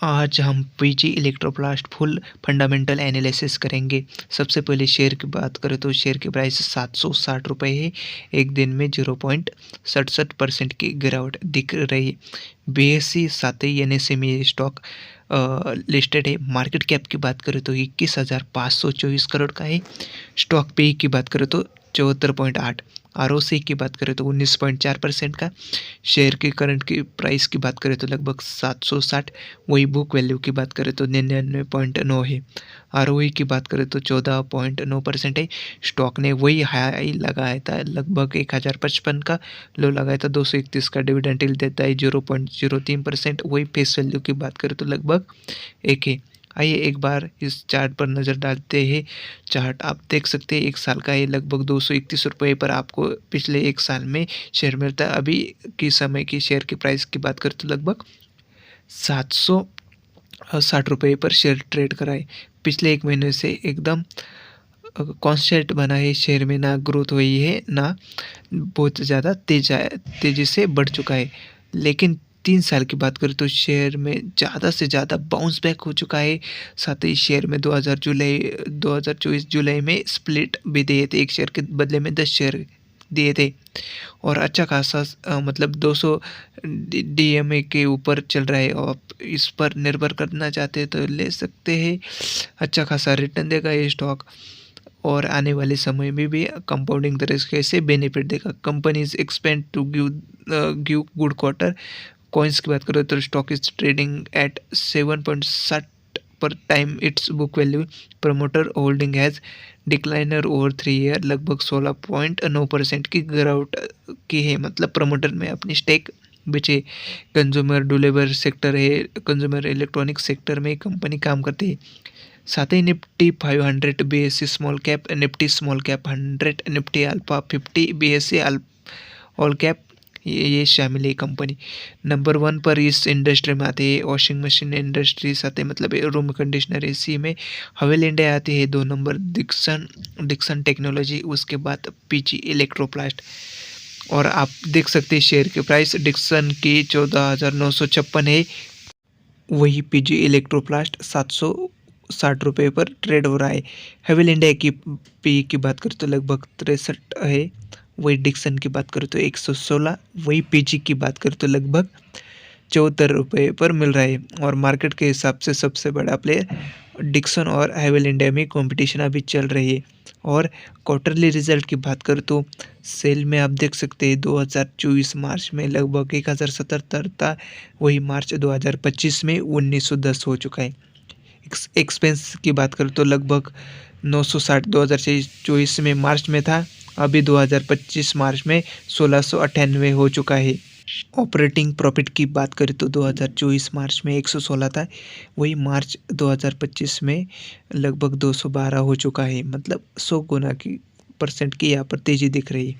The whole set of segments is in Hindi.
आज हम PG Electroplast full fundamental analysis करेंगे। सबसे पहले शेयर की बात करें तो शेयर की प्राइस 760 रुपये है। एक दिन में 0.67% की गिरावट दिख रही है। बीएसई 7 एनएसई में ये स्टॉक लिस्टेड है। मार्केट कैप की बात करें तो 21,524 करोड़ का है। स्टॉक पे की बात करें तो 74.8। आरओसी की बात करें तो 19.4% का। शेयर की करंट की प्राइस की बात करें तो लगभग 760। वही बुक वैल्यू की बात करें तो 99.9 है। आरओई की बात करें तो 14.9% है। स्टॉक ने वही हाई लगाया था लगभग 1055 का, लो लगाया था 231 का। डिविडेंड यील्ड देता है 0.03%। वही फेस वैल्यू की बात करें तो लगभग 1 है। आइए एक बार इस चार्ट पर नज़र डालते हैं। चार्ट आप देख सकते हैं 1 साल का है। लगभग 231 रुपये पर आपको पिछले 1 साल में शेयर मिलता है। अभी की समय की शेयर की प्राइस की बात करें तो लगभग 760 रुपये पर शेयर ट्रेड करा है। पिछले 1 महीने से एकदम कांस्टेंट बना है। शेयर में ना ग्रोथ हुई है, ना बहुत ज़्यादा तेज़ी से बढ़ चुका है। लेकिन 3 साल की बात करें तो शेयर में ज़्यादा से ज़्यादा बाउंस बैक हो चुका है। साथ ही शेयर में 2024 जुलाई में स्प्लिट भी दिए थे। एक शेयर के बदले में 10 शेयर दिए थे और अच्छा खासा मतलब 200 डीएमए के ऊपर चल रहा है। आप इस पर निर्भर करना चाहते हैं तो ले सकते हैं। अच्छा खासा रिटर्न देगा ये स्टॉक और आने वाले समय में भी कंपाउंडिंग तरीके से बेनिफिट देगा। Companies expend to give good quarter. Coins की बात करें तो स्टॉक इज ट्रेडिंग एट 7.60 पर time its book value. Promoter holding has decliner over 3 year. लगभग 16.9% की गिरावट की है। मतलब प्रमोटर में अपनी स्टेक बेचे। कंज्यूमर ड्यूरेबल सेक्टर है, कंज्यूमर इलेक्ट्रॉनिक सेक्टर में कंपनी काम करती है। साथ ही Nifty 500 BSC small cap, Nifty small cap 100, Nifty alpha 50 BSC all cap ये शामिल है कंपनी। नंबर 1 पर इस इंडस्ट्री में आते हैं वॉशिंग मशीन इंडस्ट्री, साथ ही मतलब रूम कंडीशनर एसी में हवेल इंडिया आती है 2 नंबर। डिक्सन टेक्नोलॉजी, उसके बाद पीजी इलेक्ट्रोप्लास्ट। और आप देख सकते हैं शेयर की प्राइस डिक्सन की 14,956 है। वही पीजी इलेक्ट्रोप्लास्ट 760 रुपये पर ट्रेड हो रहा है। हेवेल इंडिया की पी की बात करें तो लगभग 63 है। वही डिक्सन की बात करें तो 116। वही पीजी की बात करें तो लगभग 74 रुपये पर मिल रहा है। और मार्केट के हिसाब से सबसे बड़ा प्लेयर डिक्सन और हेवेल इंडिया में कंपटीशन अभी चल रही है। और क्वार्टरली रिजल्ट की बात करें तो सेल में आप देख सकते हैं 2024 मार्च में लगभग 1077 था। वही मार्च 2025 में 1910 हो चुका है। एक्सपेंस की बात करें तो लगभग 960 2024 में मार्च में था। अभी 2025 मार्च में 1698 हो चुका है। ऑपरेटिंग प्रॉफिट की बात करें तो 2024 मार्च में 116 था। वही मार्च 2025 में लगभग 212 हो चुका है। मतलब 100 गुना की परसेंट की यहाँ पर तेज़ी दिख रही है।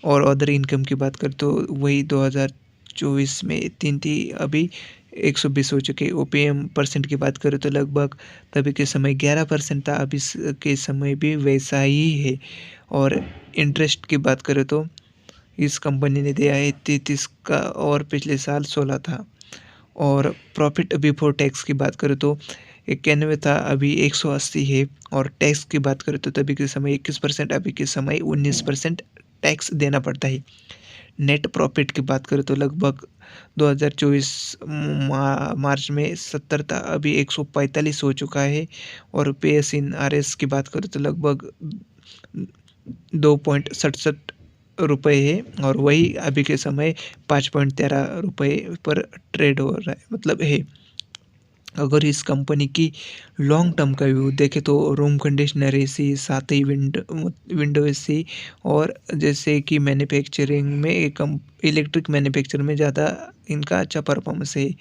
और अदर इनकम की बात करें तो वही 2024 में 3 थी, अभी 120 हो चुके। ओपीएम परसेंट की बात करें तो लगभग तभी के समय 11% था, अभी के समय भी वैसा ही है। और इंटरेस्ट की बात करें तो इस कंपनी ने दिया है 33 का और पिछले साल 16 था। और प्रॉफिट बिफोर टैक्स की बात करें तो 91 था, अभी 180 है। और टैक्स की बात करें तो तभी के समय 21%, अभी के समय 19% टैक्स देना पड़ता है। नेट प्रॉफिट की बात करें तो लगभग 2024 मार्च में 70 था, अभी 145 हो चुका है। और PS इन RS की बात करें तो लगभग 2.67 रुपये है। और वही अभी के समय 5.13 रुपये पर ट्रेड हो रहा है, मतलब है। अगर इस कंपनी की लॉन्ग टर्म का व्यू देखें तो रूम कंडीशनर एसी, साथ ही विंडो एसी, और जैसे कि मैन्युफैक्चरिंग में इलेक्ट्रिक मैन्युफैक्चर में ज़्यादा इनका अच्छा परफॉर्मेंस है।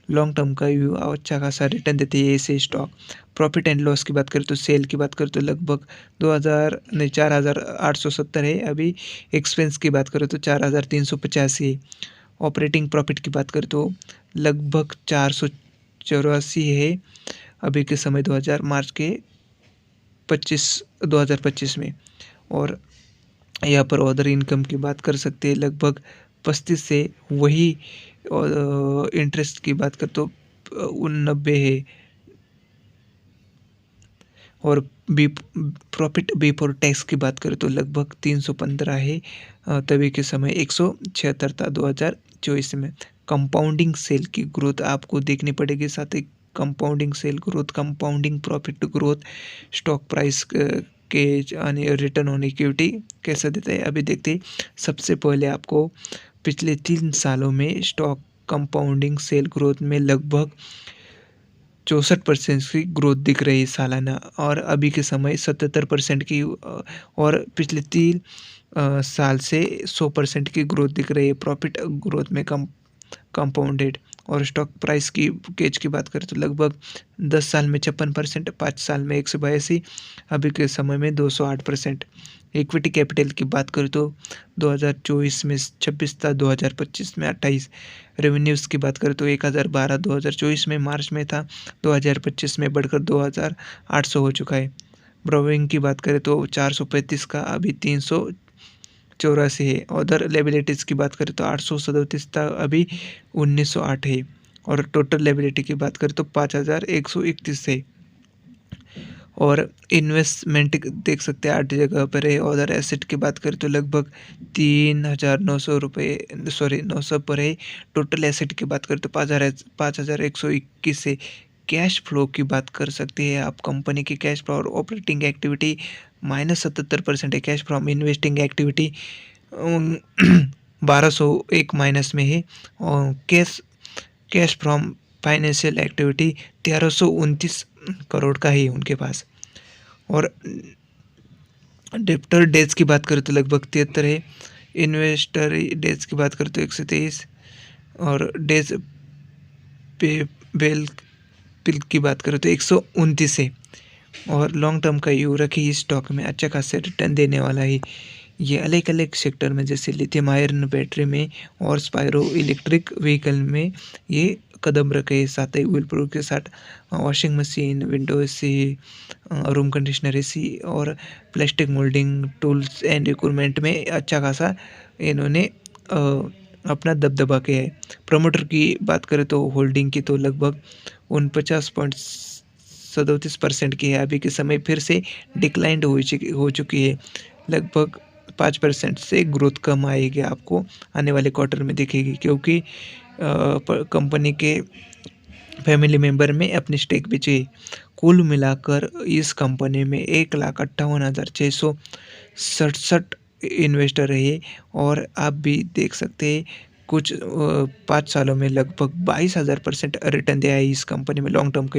लॉन्ग टर्म का व्यू अच्छा खासा रिटर्न देती है ऐसे स्टॉक। प्रॉफिट एंड लॉस की बात करें तो सेल की बात करें तो लगभग 4,870 है। अभी एक्सपेंस की बात करें तो 4,385 है। ऑपरेटिंग प्रॉफिट की बात करें तो लगभग 484 है, अभी के समय 2025 में। और यहाँ पर अदर इनकम की बात कर सकते हैं लगभग 35 से। वही इंटरेस्ट की बात कर तो 90 है। और बी प्रॉफिट बिफोर टैक्स की बात करें तो लगभग 315 है। तभी के समय 176 था 2024 में। कंपाउंडिंग सेल की ग्रोथ आपको देखनी पड़ेगी, साथ ही compounding sale growth, compounding profit growth, stock price के यानी रिटर्न ऑन इक्विटी कैसा देता है अभी देखते हैं। सबसे पहले आपको पिछले 3 सालों में स्टॉक कंपाउंडिंग सेल ग्रोथ में लगभग 64% की ग्रोथ दिख रही है सालाना, और अभी के समय 77% की और पिछले 3 साल से 100% की ग्रोथ दिख रही है प्रॉफिट ग्रोथ में कंपाउंडेड। और स्टॉक प्राइस की गेज की बात करें तो लगभग 10 साल में 56%, 5 साल में 182, अभी के समय में 208%। इक्विटी कैपिटल की बात करें तो 2024 में 26 था, 2025 में 28। रेवेन्यूज़ की बात करें तो 1012 2024 में मार्च में था, 2025 में बढ़कर 2800 हो चुका है। बोरोइंग की बात करें तो 435 का अभी 384 है। अदर लायबिलिटीज़ की बात करें तो 837 था, अभी 1908 है। और टोटल लायबिलिटी की बात करें तो 5131 है। और इन्वेस्टमेंट देख सकते हैं 8 जगह पर है। अदर एसेट की बात करें तो लगभग 3900 रुपये, सॉरी 900 पर है। टोटल एसेट की बात करें तो 5121 है। कैश फ्लो की बात कर सकते हैं आप। कंपनी की कैश फ्लो और ऑपरेटिंग एक्टिविटी -77% है। Cash from investing activity 1201 minus में है। और cash from financial activity 1329 crore का ही उनके पास। और डेप्टर डेज की बात करें तो लगभग 73 है। इन्वेस्टर डेज की बात करें तो 123, और डेज पेबल की बात करें तो 129 है। और लॉन्ग टर्म का यू रखी इस स्टॉक में अच्छा खासा रिटर्न देने वाला है। ये अलग अलग सेक्टर में जैसे लिथियम आयरन बैटरी में और स्पायरो इलेक्ट्रिक व्हीकल में ये कदम रखे। साथ ही व्हीलप्रूफ के साथ washing machine, window AC, room conditioner AC और plastic moulding tools and equipment में अच्छा खासा इन्होंने अपना दबदबा किया है। प्रमोटर की बात करें तो होल्डिंग की तो लगभग 49.37% की है। अभी के समय फिर से डिक्लाइंड हो चुकी है। लगभग 5% से ग्रोथ कम आएगी, आपको आने वाले क्वार्टर में दिखेगी, क्योंकि कंपनी के फैमिली मेंबर में अपनी स्टेक बेची। कुल मिलाकर इस कंपनी में 1,58,667 इन्वेस्टर रहे। और आप भी देख सकते हैं कुछ 5 सालों में लगभग 22,000% रिटर्न दिया है इस कंपनी में लॉन्ग टर्म के।